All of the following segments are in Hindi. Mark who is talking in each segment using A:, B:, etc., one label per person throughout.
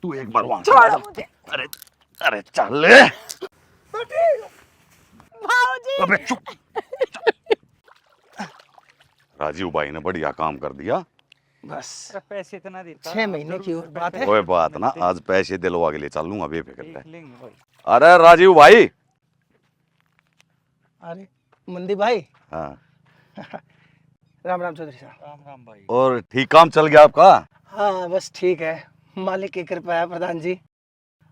A: तू एक बार वहां
B: छोड़ो मुझे।
A: अरे अरे चल
B: भाऊजी।
A: अबे चुप। राजीव भाई ने बढ़िया काम कर दिया।
C: बस
D: पैसे इतना देता
C: 6 महीने की और बात है।
A: कोई बात ना, आज पैसे दिलवा के लिए चल लूंगा, बेफिक्र
D: देख
A: रह।
D: लेंगे भाई।
A: अरे राजीव भाई।
C: अरे मंदी भाई,
A: हाँ,
C: राम राम चौधरी साहब।
D: राम राम भाई।
A: और ठीक काम चल गया आपका?
C: हाँ बस ठीक है, मालिक की कृपा है प्रधान जी।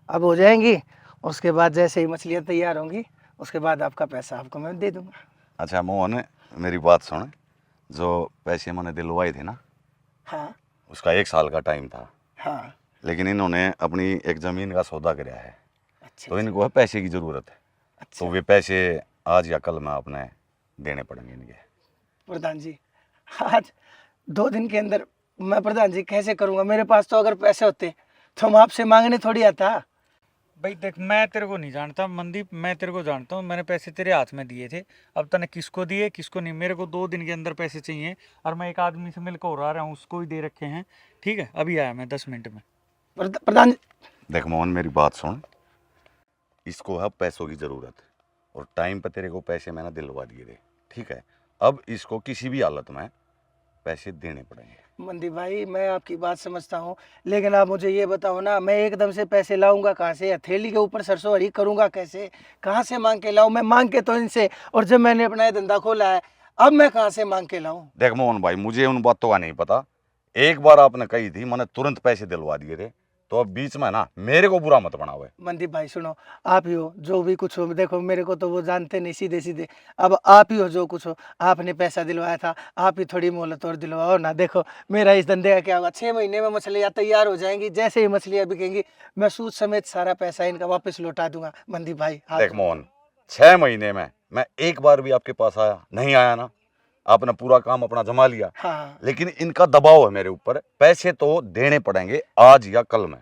C: अब हो जाएंगी, उसके बाद जैसे ही मछलियाँ तैयार होंगी उसके बाद आपका पैसा आपको मैं दे दूंगा।
A: अच्छा मोहन, मेरी बात सुन। जो पैसे मैंने दिलवाए थे ना,
C: हाँ
A: उसका 1 साल का टाइम था,
C: हाँ।
A: लेकिन इन्होंने अपनी एक जमीन का सौदा कराया है,
C: अच्छा
A: तो इनको है पैसे की जरूरत है।
C: अच्छा
A: तो वे पैसे आज या कल में अपने देने पड़ेंगे इनके।
C: प्रधान जी, आज 2 दिन के अंदर मैं प्रधान जी कैसे करूँगा? मेरे पास तो अगर पैसे होते तो हम आपसे मांगने थोड़ी आता।
D: भाई देख, मैं तेरे को नहीं जानता मनदीप, मैं तेरे को जानता हूँ। मैंने पैसे तेरे हाथ में दिए थे, अब तूने किसको दिए किसको नहीं। मेरे को 2 दिन के अंदर पैसे चाहिए, और मैं एक आदमी से मिलकर और आ रहा हूँ, उसको ही दे रखे हैं। ठीक है, अभी आया मैं 10 मिनट में।
C: प्रधान जी,
A: देख मोहन, मेरी बात सुन। इसको है पैसों की जरूरत, और टाइम पे तेरे को पैसे मैंने दिलवा दिए थे, ठीक है? अब इसको किसी भी हालत में पैसे देने पड़ेंगे।
C: मंदी भाई मैं आपकी बात समझता हूँ, लेकिन आप मुझे ये बताओ ना, मैं एकदम से पैसे लाऊंगा कहाँ से? हथेली के ऊपर सरसों हरी करूंगा कैसे? कहाँ से मांग के लाऊं? मैं मांग के तो इनसे, और जब मैंने अपना ये धंधा खोला है अब मैं कहाँ से मांग के लाऊं?
A: देख मोहन भाई, मुझे उन बातों का नहीं पता। एक बार आपने कही थी, मैंने तुरंत पैसे दिलवा दिए थे, तो अब बीच में ना मेरे को बुरा मत बनाओ।
C: मंदीप भाई सुनो, आप ही हो जो भी कुछ हो, देखो मेरे को तो वो जानते नहीं सीधे सीधे। अब आप ही हो जो कुछ हो, आपने पैसा दिलवाया था, आप ही थोड़ी मोहलत और दिलवाओ ना। देखो मेरा इस धंधे का क्या होगा, 6 महीने में मछलियाँ तैयार हो जाएंगी, जैसे ही मछलियाँ बिकेंगी मैं सूद समेत सारा पैसा इनका वापस लौटा दूंगा। मंदीप भाई हाथ
A: देख मोहन, 6 महीने में मैं एक बार भी आपके पास आया नहीं आया ना? आपने पूरा काम अपना जमा लिया।
C: हाँ
A: लेकिन इनका दबाव है मेरे ऊपर, पैसे तो देने पड़ेंगे आज या कल में।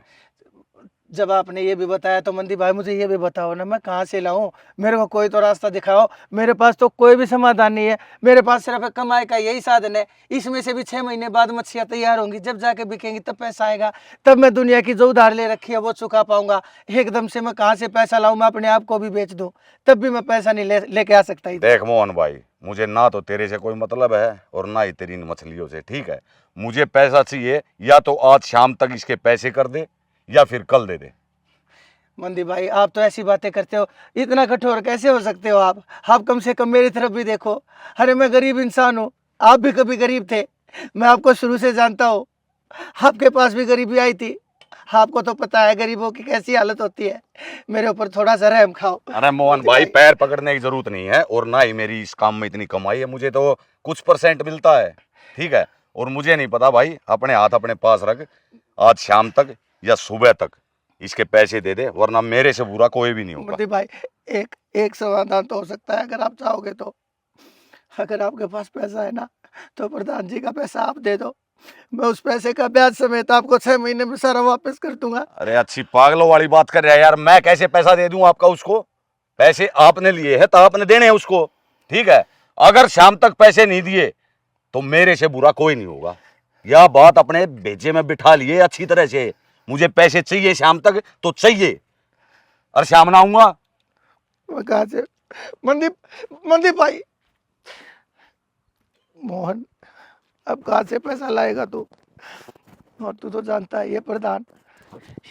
C: जब आपने ये भी बताया तो मंदी भाई मुझे ये भी बताओ ना, मैं कहाँ से लाऊं? मेरे को कोई तो रास्ता दिखाओ। मेरे पास तो कोई भी समाधान नहीं है, मेरे पास सिर्फ कमाई का यही साधन है। इसमें से भी 6 महीने बाद मछलियाँ तैयार होंगी, जब जाके बिकेंगी तब पैसा आएगा, तब मैं दुनिया की जो उधार ले रखी है वो चुका पाऊंगा। एकदम से मैं कहाँ से पैसा लाऊं? मैं अपने आप को भी बेच दूं तब भी मैं पैसा नहीं लेके आ सकता।
A: देख मोहन भाई, मुझे ना तो तेरे से कोई मतलब है और ना ही तेरी इन मछलियों से, ठीक है? मुझे पैसा चाहिए, या तो आज शाम तक इसके पैसे कर दे या फिर कल दे दे।
C: मंदी भाई आप तो ऐसी बातें करते हो, इतना कठोर कैसे हो सकते हो आप? आप कम से कम मेरी तरफ भी देखो। अरे मैं गरीब इंसान हूँ, आप भी कभी गरीब थे, मैं आपको शुरू से जानता हूँ। आपके पास भी गरीबी आई थी, आपको तो पता है गरीबों की कैसी हालत होती है। मेरे ऊपर थोड़ा सा रहम खाओ।
A: अरे मोहन भाई, पैर पकड़ने की जरूरत नहीं है, और ना ही मेरी इस काम में इतनी कमाई है। मुझे तो कुछ % मिलता है, ठीक है? और मुझे नहीं पता भाई, अपने हाथ अपने पास रख। आज शाम तक या सुबह तक इसके पैसे दे दे, वरना मेरे से बुरा कोई भी नहीं होगा।
C: मंदी भाई एक समाधान तो हो सकता है, अगर आप चाहोगे तो। अगर आपके पास पैसा है ना तो प्रधान जी का पैसा आप दे दो, मैं उस पैसे का ब्याज समेत आपको 6 महीने में सारा वापस कर दूंगा।
A: अरे अच्छी पागलों वाली बात कर रहा है यार, मैं कैसे पैसा दे दूं आपका? उसको पैसे आपने लिए हैं तो आपने देने हैं उसको, ठीक है? अगर शाम तक पैसे नहीं दिए तो मेरे से बुरा कोई नहीं होगा। यह बात अपने भेजे में बिठा लिए अच्छी तरह से। मुझे पैसे चाहिए शाम तक तो चाहिए, और शाम ना आऊंगा।
C: मैं कहाँ से? मंदीप भाई, मोहन अब कहाँ से पैसा लाएगा तू? और तू तो जानता है ये प्रधान,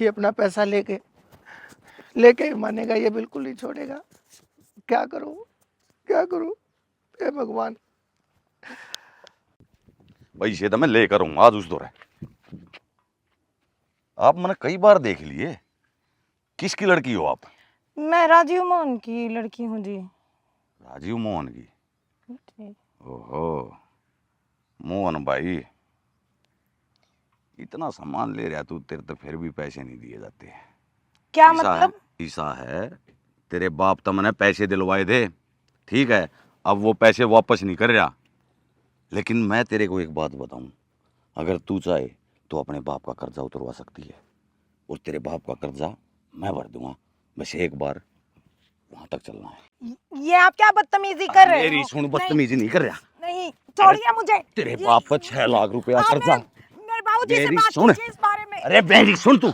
C: ये अपना पैसा लेके ही मानेगा, ये बिल्कुल नहीं छोड़ेगा। क्या करूं हे भगवान।
A: भाई ये तो मैं लेकर हूँ आज उस दौर है। आप मैंने कई बार देख लिए, किसकी लड़की हो आप?
B: मैं राजीव मोहन की लड़की हूँ जी।
A: राजीव मोहन की? ओहो मोहन भाई, इतना सामान ले रहा तू, तेरे तो फिर भी पैसे नहीं दिए जाते।
B: क्या मतलब?
A: ऐसा है, तेरे बाप तो मैंने पैसे दिलवाए थे, ठीक है? अब वो पैसे वापस नहीं कर रहा, लेकिन मैं तेरे को एक बात बताऊं, अगर तू चाहे तो अपने बाप का कर्जा उतरवा सकती है, और तेरे बाप का कर्जा मैं भर दूंगा। बस एक बार वहां तक चलना है।
B: ये आप क्या बदतमीजी कर रहे हो?
A: मेरी सुन, बदतमीजी नहीं कर रहा।
B: नहीं, छोड़िए मुझे।
A: तेरे बाप का 6 लाख रुपया कर्जा।
B: मेरे बाबूजी से
A: मेरी
B: बात
A: सुन।
B: कीजिए इस बारे में।
A: अरे मेरी सुन, तू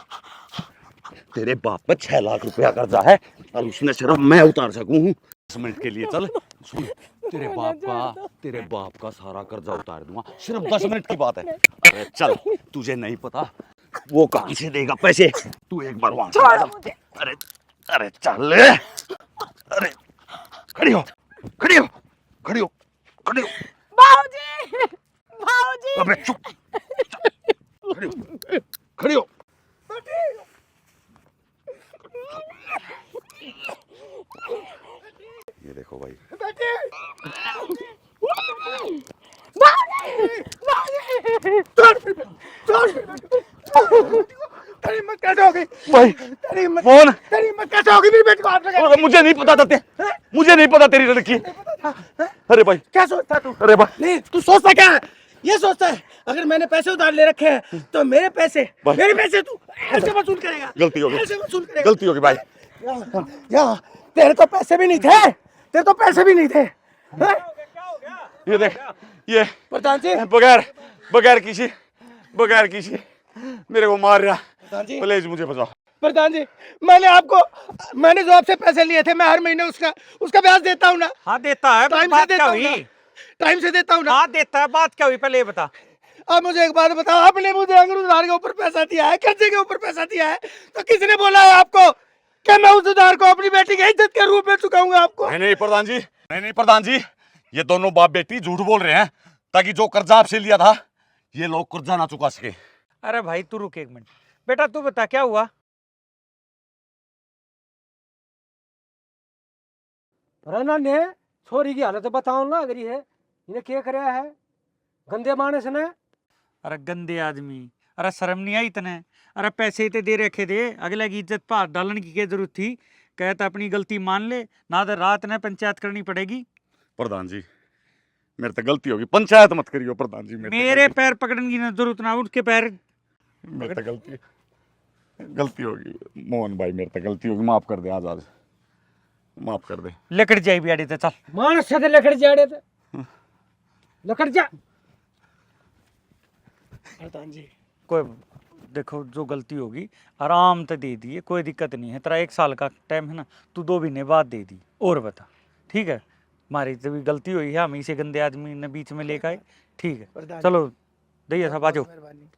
A: तेरे बाप पे 6 लाख रुपया कर्जा है और उसने सिर्फ मैं उतार सकूं हूँ। 10 मिनट के लिए चल। सुन, तेरे बाप का सारा कर्जा उतार दूंगा, सिर्फ 10 मिनट की बात है। अरे चल, तुझे नहीं पता वो कहां से देगा पैसे, तू एक बार वहां
B: छोड़ो मुझे।
A: अरे अरे चल, अरे खड़ी हो, खड़ी हो, खड़ी हो, खड़ी हो।
B: बाबूजी, बाबूजी।
A: अबे चुप, खड़ी हो, खड़ी हो। ये देखो भाई,
C: तेरी हिम्मत कैसे हो गई
A: भाई
C: तेरी हिम्मत
A: फोन,
C: तेरी हिम्मत कैसे होगी मेरी बेटी को हाथ लगा?
A: मुझे नहीं पता था, मुझे नहीं पता तेरी लड़की। अरे भाई,
C: क्या सोचता तू?
A: अरे भाई,
C: नहीं, तू सोचता क्या है? ये सोचता है अगर मैंने पैसे उधार ले रखे हैं तो मेरे पैसे तू ऐसे वसूल करेगा?
A: गलती हो गई,
C: ऐसे वसूल करेगा?
A: गलती होगी भाई।
C: या तेरे तो पैसे भी नहीं थे, तेरे तो पैसे भी नहीं थे। हैं?
A: ये देख, ये
C: प्रधान जी,
A: बगैर किसी मेरे को मार रहा।
C: प्रधान जी,
A: प्लीज मुझे बचाओ।
C: प्रधान जी, मैंने जो आपसे पैसे लिए थे, मैं हर महीने उसका ब्याज देता हूँ ना?
D: हाँ देता है,
C: टाइम से
D: बात
C: देता
D: क्या
C: हूँ ना?
D: हुई?
C: टाइम से देता हूँ ना?
D: हाँ देता है, बात क्या हुई पहले ये बता।
C: अब मुझे एक बात बताओ, आपने मुझे अगर उधार के ऊपर पैसा दिया है, कर्जे के ऊपर पैसा दिया है, तो किसने बोला है आपको कि मैं उस उधार को अपनी बेटी की इज्जत के रूप में चुकाऊंगा आपको?
A: नहीं प्रधान जी, ये दोनों बाप बेटी झूठ बोल रहे हैं ताकि जो कर्जा आपसे लिया था ये लोग कर्जा ना चुका सके।
D: अरे भाई तू रुक एक मिनट, बेटा तू बता क्या हुआ?
E: रना ने छोरी की हालत बताओ ना, अगर ये इन्हें क्या कराया है गंदे मानस ने?
D: अरे गंदे आदमी, अरे शर्म नहीं आई तने? अरे पैसे ते दे रखे थे, अगले की इज्जत पर हाथ डालने की क्या जरूरत थी? कहता अपनी गलती मान ले, ना तो रात ने पंचायत करनी पड़ेगी।
A: प्रधान जी मेरे तो गलती होगी, पंचायत मत करियो प्रधान जी।
D: मेरे पैर पकड़ने की जरूरत ना, उठ के पैर।
A: मेरे तो गलती होगी मोहन भाई, मेरे तो गलती होगी, माफ कर दे। आज माफ कर दे।
D: लकड़ जाए बियाड़ी ते चल।
E: मानस से लकड़ जाड़े थे, लकड़ जा।
C: प्रधान जी,
D: कोई देखो जो गलती होगी आराम से दे दिए, कोई दिक्कत नहीं है। तेरा 1 साल का टाइम है ना, तू 2 महीने बाद दे दी। और बता, ठीक है? हमारी तो भी गलती हुई है, हम इसे गंदे आदमी ने बीच में लेकर आए। ठीक है
C: प्रधान
D: चलो दैया साहब आ जाओ।
C: मेहरबानी।